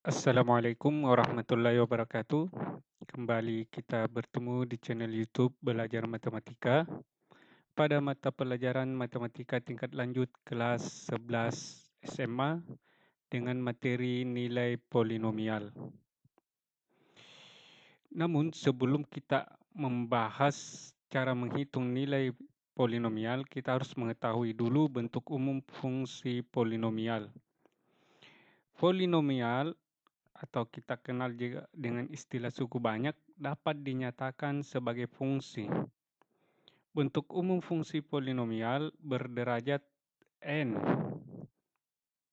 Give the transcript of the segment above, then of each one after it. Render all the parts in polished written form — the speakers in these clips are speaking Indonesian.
Assalamualaikum warahmatullahi wabarakatuh. Kembali kita bertemu di channel YouTube Belajar Matematika pada mata pelajaran Matematika tingkat lanjut kelas 11 SMA dengan materi nilai polinomial. Namun sebelum kita membahas cara menghitung nilai polinomial, kita harus mengetahui dulu bentuk umum fungsi polinomial. Polinomial atau kita kenal juga dengan istilah suku banyak, dapat dinyatakan sebagai fungsi. Bentuk umum fungsi polinomial berderajat n,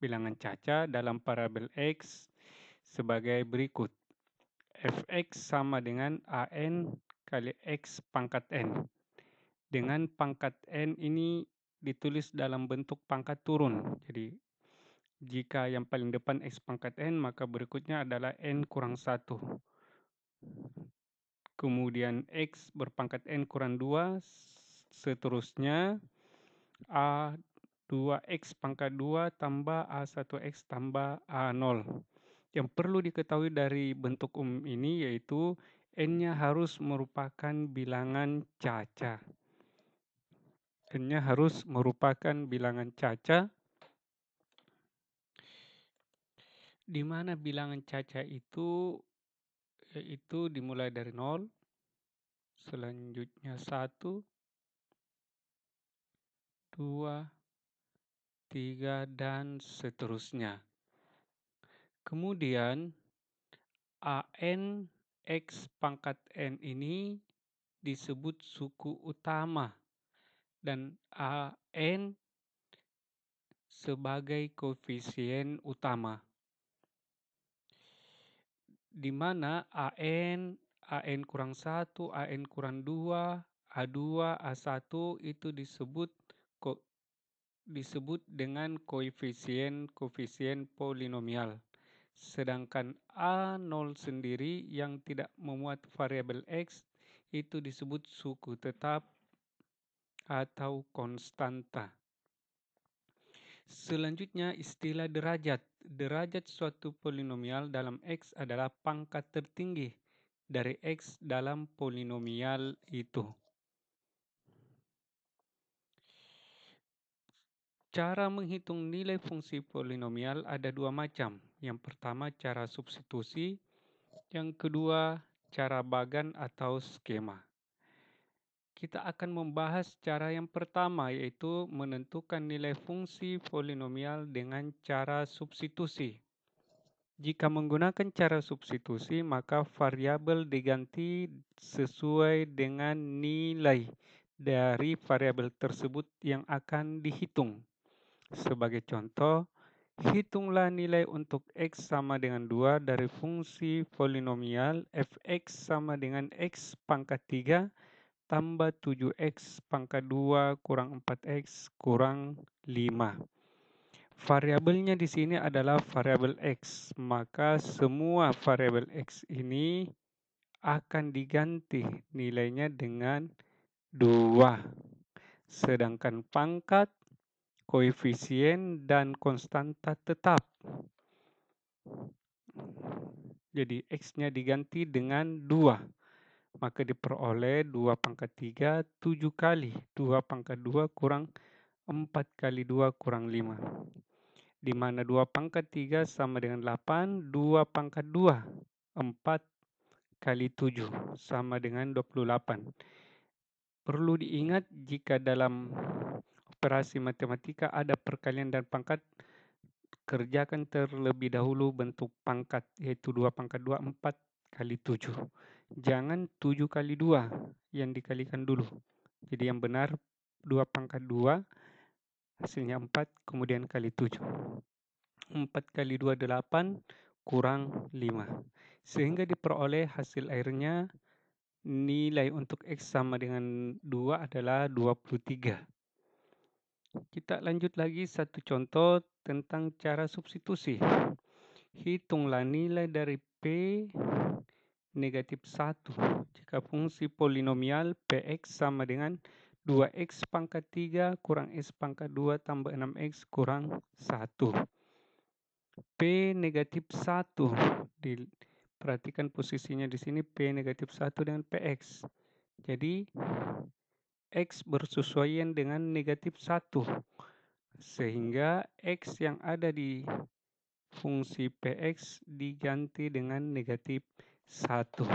bilangan caca dalam variabel x sebagai berikut. Fx sama dengan an kali x pangkat n. Dengan pangkat n ini ditulis dalam bentuk pangkat turun. Jadi jika yang paling depan x pangkat n, maka berikutnya adalah n kurang 1. Kemudian x berpangkat n kurang 2, seterusnya A2x pangkat 2 tambah A1x tambah A0. Yang perlu diketahui dari bentuk umum ini yaitu n-nya harus merupakan bilangan caca. N-nya harus merupakan bilangan caca, di mana bilangan caca itu yaitu dimulai dari 0, selanjutnya 1, 2, 3, dan seterusnya. Kemudian an x pangkat n ini disebut suku utama dan an sebagai koefisien utama, di mana an kurang 1, an kurang 2, A2, A1 itu disebut dengan koefisien polinomial. Sedangkan A0 sendiri yang tidak memuat variabel x itu disebut suku tetap atau konstanta. Selanjutnya istilah derajat. Derajat suatu polinomial dalam x adalah pangkat tertinggi dari x dalam polinomial itu. Cara menghitung nilai fungsi polinomial ada dua macam. Yang pertama cara substitusi, yang kedua cara bagan atau skema. Kita akan membahas cara yang pertama yaitu menentukan nilai fungsi polinomial dengan cara substitusi. Jika menggunakan cara substitusi, maka variabel diganti sesuai dengan nilai dari variabel tersebut yang akan dihitung. Sebagai contoh, hitunglah nilai untuk x sama dengan 2 dari fungsi polinomial fx sama dengan x pangkat 3 tambah 7x pangkat 2 kurang 4x kurang 5. Variabelnya di sini adalah variabel x, maka semua variabel x ini akan diganti nilainya dengan 2. Sedangkan pangkat, koefisien, dan konstanta tetap. Jadi x-nya diganti dengan 2. Maka diperoleh 2 pangkat 3, 7 kali 2 pangkat 2 kurang 4 kali 2 kurang 5. Di mana 2 pangkat 3 sama dengan 8, 2 pangkat 2, 4 kali 7 sama dengan 28. Perlu diingat jika dalam operasi matematika ada perkalian dan pangkat, kerjakan terlebih dahulu bentuk pangkat, yaitu 2 pangkat 2, 4 kali 7. Jangan 7 kali 2 yang dikalikan dulu. Jadi yang benar 2 pangkat 2, hasilnya 4, kemudian kali 7. 4 kali 2, 8, kurang 5. Sehingga diperoleh hasil akhirnya nilai untuk x sama dengan 2 adalah 23. Kita lanjut lagi satu contoh tentang cara substitusi. Hitunglah nilai dari P negatif 1 jika fungsi polinomial Px sama dengan 2x pangkat 3 kurang x pangkat 2 tambah 6x kurang 1. P P negatif 1. Perhatikan posisinya di sini P negatif 1 dengan PX. Jadi X bersesuaian dengan negatif 1. Sehingga X yang ada di fungsi PX diganti dengan negatif 1.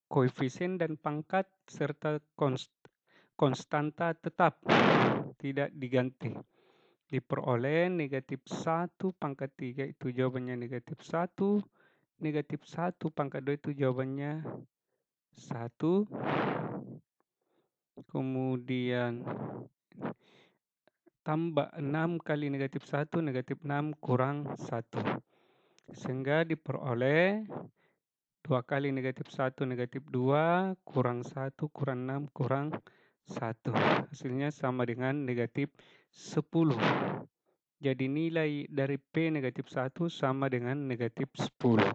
Koefisien dan pangkat serta konstanta tetap tidak diganti. Diperoleh negatif 1 pangkat 3 itu jawabannya negatif 1. Negatif 1 pangkat 2 itu jawabannya 1. Kemudian tambah 6 kali negatif 1, negatif 6 kurang 1. Sehingga diperoleh 2 kali negatif 1, negatif 2, kurang 1, kurang 6, kurang 1. Hasilnya sama dengan negatif 10. Jadi nilai dari P negatif 1 sama dengan negatif 10.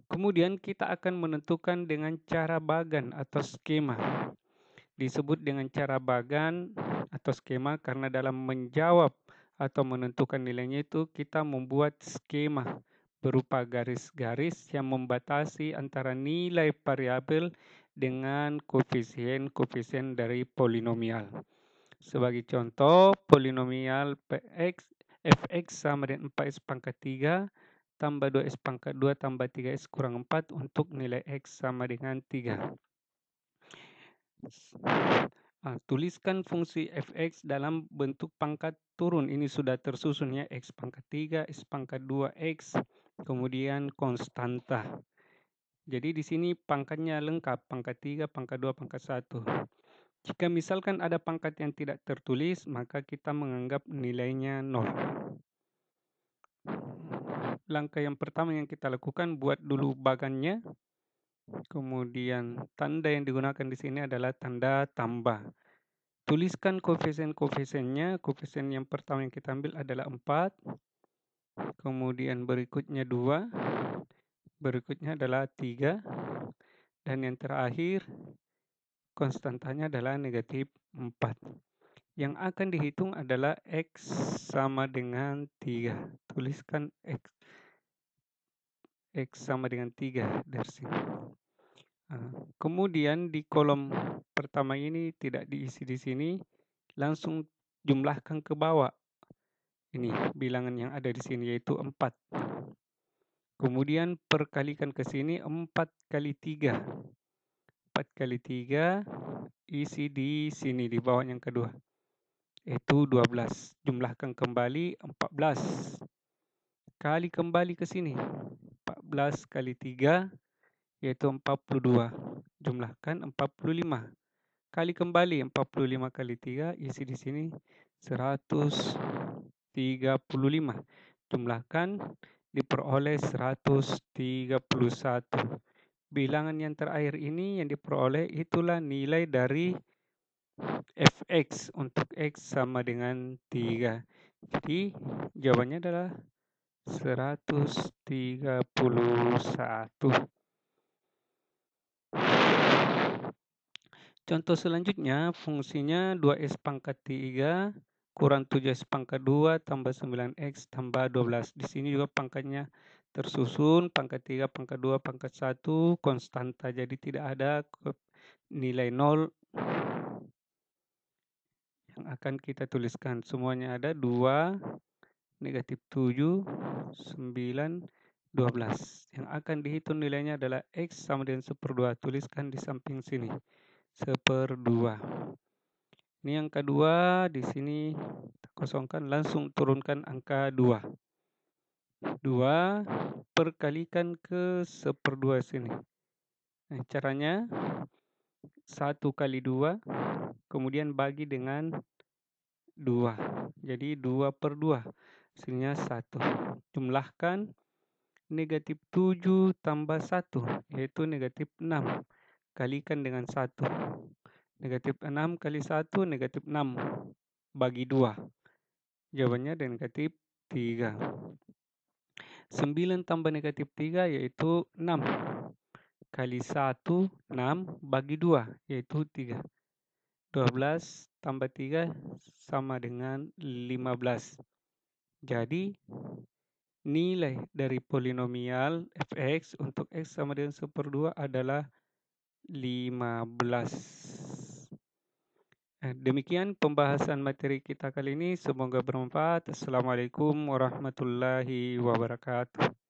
Kemudian kita akan menentukan dengan cara bagan atau skema. Disebut dengan cara bagan atau skema karena dalam menjawab atau menentukan nilainya itu kita membuat skema berupa garis-garis yang membatasi antara nilai variabel dengan koefisien-koefisien dari polinomial. Sebagai contoh, polinomial fx sama dengan 4x pangkat 3 tambah 2x pangkat 2 tambah 3x kurang 4 untuk nilai x sama dengan 3. Tuliskan fungsi fx dalam bentuk pangkat turun. Ini sudah tersusun ya, x pangkat 3, x pangkat 2x, kemudian konstanta. Jadi di sini pangkatnya lengkap, pangkat 3, pangkat 2, pangkat 1. Jika misalkan ada pangkat yang tidak tertulis, maka kita menganggap nilainya 0. Langkah yang pertama yang kita lakukan, buat dulu bagannya. Kemudian tanda yang digunakan di sini adalah tanda tambah. Tuliskan koefisien-koefisiennya. Koefisien yang pertama yang kita ambil adalah 4. Kemudian berikutnya 2. Berikutnya adalah 3. Dan yang terakhir, konstantanya adalah negatif 4. Yang akan dihitung adalah X sama dengan 3. Tuliskan X sama dengan 3 dari sini. Kemudian di kolom pertama ini tidak diisi di sini, langsung jumlahkan ke bawah. Ini bilangan yang ada di sini yaitu 4. Kemudian perkalikan ke sini 4 kali 3. 4 kali 3 isi di sini di bawah yang kedua. Itu 12. Jumlahkan kembali 14. Kali kembali ke sini. 14 kali 3 yaitu 42. Jumlahkan 45. Kali kembali 45 kali 3 isi di sini 135. Jumlahkan diperoleh 131. Bilangan yang terakhir ini yang diperoleh itulah nilai dari fx untuk x sama dengan 3. Jadi jawabannya adalah 131. Contoh selanjutnya, fungsinya 2x pangkat 3 kurang 7x pangkat 2 tambah 9x tambah 12. Di sini juga pangkatnya tersusun, pangkat 3, pangkat 2, pangkat 1, konstanta. Jadi tidak ada nilai 0 yang akan kita tuliskan. Semuanya ada 2, negatif 7, 9, 12. Yang akan dihitung nilainya adalah X sama dengan 1/2. Tuliskan di samping sini. 1/2. Ini yang kedua, di sini kita kosongkan, langsung turunkan angka 2. 2 perkalikan ke 1/2 sini. Nah, caranya 1 kali 2, kemudian bagi dengan 2. Jadi 2/2. Hasilnya 1. Jumlahkan negatif 7 tambah 1, yaitu negatif 6. Kalikan dengan 1. Negatif 6 kali 1, negatif 6. Bagi 2. Jawabannya negatif 3. 9 tambah negatif 3 yaitu 6. Kali 1, 6. Bagi 2 yaitu 3. 12 tambah 3 sama dengan 15. Jadi, nilai dari polinomial f(x) untuk x sama dengan 1/2 adalah 15. Demikian pembahasan materi kita kali ini, semoga bermanfaat. Assalamualaikum warahmatullahi wabarakatuh.